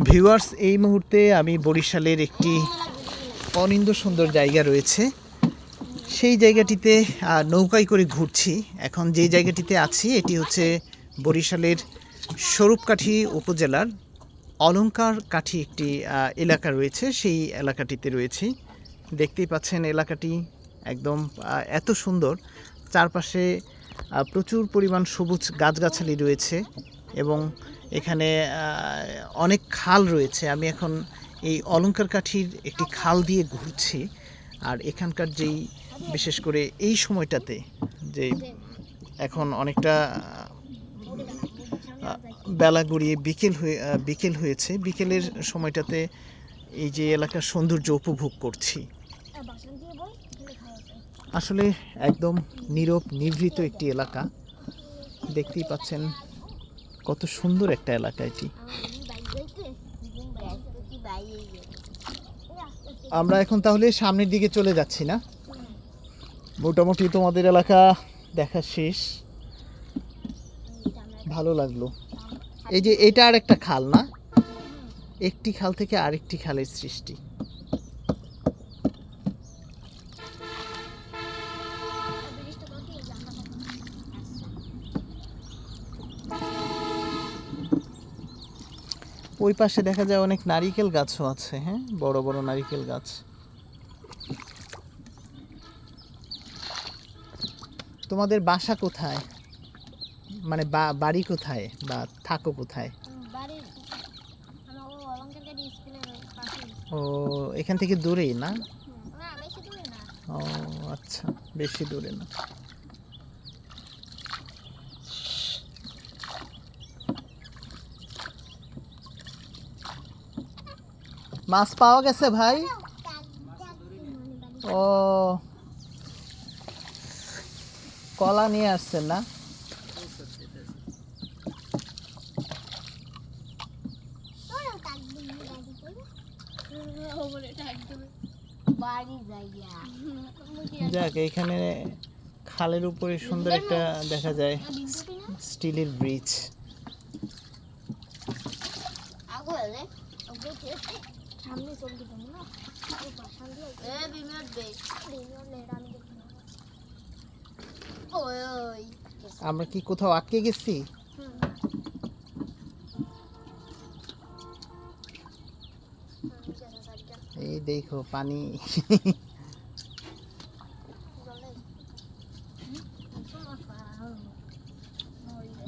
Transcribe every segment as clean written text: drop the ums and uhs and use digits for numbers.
Viewers, এই মুহূর্তে আমি বরিশালের একটি অনিন্দ্য সুন্দর জায়গা রয়েছে, সেই জায়গাটিতে নৌকায় করে ঘুরছি। এখন যে জায়গাটিতে আছি এটি হচ্ছে বরিশালের স্বরূপকাঠি উপজেলার অলঙ্কার কাঠি একটি এলাকা রয়েছে, সেই এলাকাটিতে রয়েছি। দেখতেই পাচ্ছেন এলাকাটি একদম এত সুন্দর, চারপাশে প্রচুর পরিমাণ সবুজ গাছগাছালি রয়েছে এবং এখানে অনেক খাল রয়েছে। আমি এখন এই অলঙ্কার কাঠির একটি খাল দিয়ে ঘুরছি। আর এখানকার যেই বিশেষ করে এই সময়টাতে যে এখন অনেকটা বেলা গড়িয়ে বিকেল হয়েছে, বিকেলের সময়টাতে এই যে এলাকার সৌন্দর্য উপভোগ করছি। আসলে একদম নীরব নিভৃত একটি এলাকা, দেখতেই পাচ্ছেন কত সুন্দর একটা এলাকা এটি। আমরা এখন তাহলে সামনের দিকে চলে যাচ্ছি না? মোটামুটি তোমাদের এলাকা দেখা শেষ, ভালো লাগলো। এই যে এটা আর একটা খাল না, একটি খাল থেকে আরেকটি খালের সৃষ্টি। ওই পাশে দেখা যায় অনেক নারিকেল গাছও আছে, হ্যাঁ, বড় বড় নারিকেল গাছ। তোমাদের বাসা কোথায়, মানে বাড়ি কোথায় বা থাকো কোথায়? ও, এখান থেকে দূরেই না? ও আচ্ছা, বেশি দূরে না। মাছ পাওয়া গেছে ভাই? ও, কলা নিয়ে আসছেন না? যাক, এখানে খালের উপরে সুন্দর একটা দেখা যায় স্টিলের ব্রিজ। আমরা কি কোথাও আটকে গেছি? এই দেখো পানি।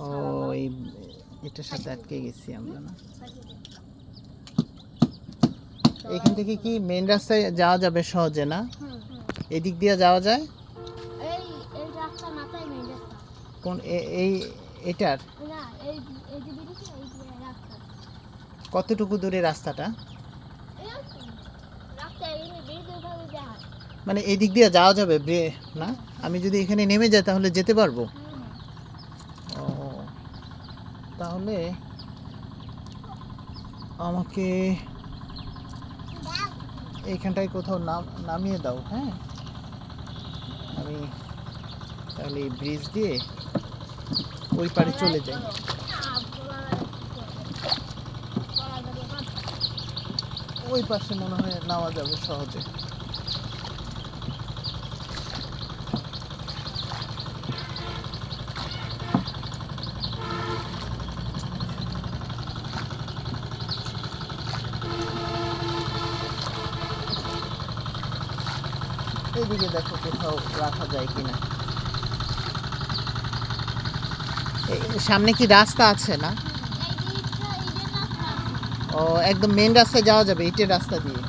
ও, এটার সাথে আটকে গেছি আমরা না? এখান থেকে কি মেইন রাস্তায় যাওয়া যাবে সহজে না? এদিক দিয়ে যাওয়া যায়? কোন এই এটার কতটুকু দূরে রাস্তাটা? মানে এদিক দিয়ে যাওয়া যাবে না? আমি যদি এখানে নেমে যাই তাহলে যেতে পারবো? ও, তাহলে আমাকে এইখানটায় কোথাও নামিয়ে দাও, হ্যাঁ? আমি তাহলে এই ব্রিজ দিয়ে ওই পারে চলে যাই। ওই পাশে মনে হয় নামা যাবে সহজে। এইদিকে দেখো কোথাও রাখা যায় কিনা। সামনে কি রাস্তা আছে না? ও, একদম মেন রাস্তায় যাওয়া যাবে ইটের রাস্তা দিয়ে?